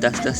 10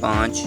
5،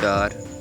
4،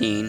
3،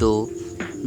2،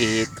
1،